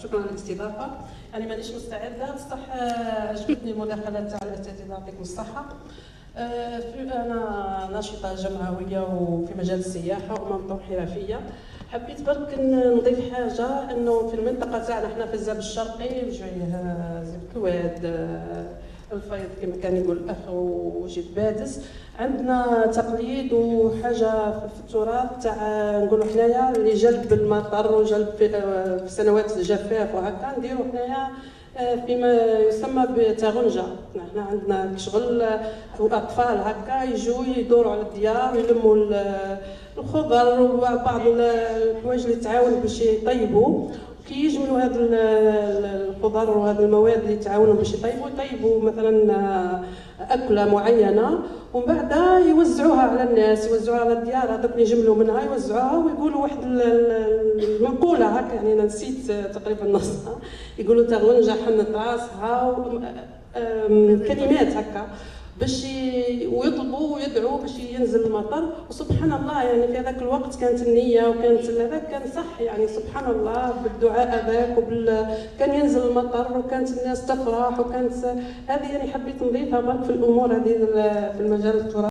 شكرا على الاستضافه. يعني مانيش مستعده بصح عجبتني المداخله تاع الاساتذه يعطيكم الصحه. انا ناشطه جمعويه وفي مجال السياحه ومنظومه حرفيه. حبيت برك نضيف حاجه انه في المنطقه تاعنا احنا في الزاب الشرقي وجويه زيب الواد الفيض كما كان يقول الاخ وجيت بادس. عندنا تقليد وحاجه في التراث تاع نقولوا حنايا اللي جلب المطر وجلب في سنوات الجفاف وهكا نديروا حنايا فيما يسمى بتاغنجه. احنا عندنا شغل الاطفال هكا يجوا يدوروا على الديار ويلموا الخضر وبعض الحوايج اللي تعاون باش يطيبوا. كي يجملوا هذا الخضر وهذه المواد اللي تعاونوا باش يطيبوا مثلا اكله معينه، ومن بعد يوزعوها على الناس، يوزعوها على الديار هذوك اللي يجملوا منها يوزعوها ويقولوا واحد المقوله هكا. يعني انا نسيت تقريبا نصها. يقولوا تغنجه حنت راسها كلمات هكا باش ويطلبوا ويدعوا باش ينزل المطر. وسبحان الله يعني في هذاك الوقت كانت النيه وكانت هذاك كان صح. يعني سبحان الله بالدعاء هذاك كان ينزل المطر وكانت الناس تفرح وكانت هذه. يعني حبيت نضيفها برك في الامور هذه في المجال التراثي.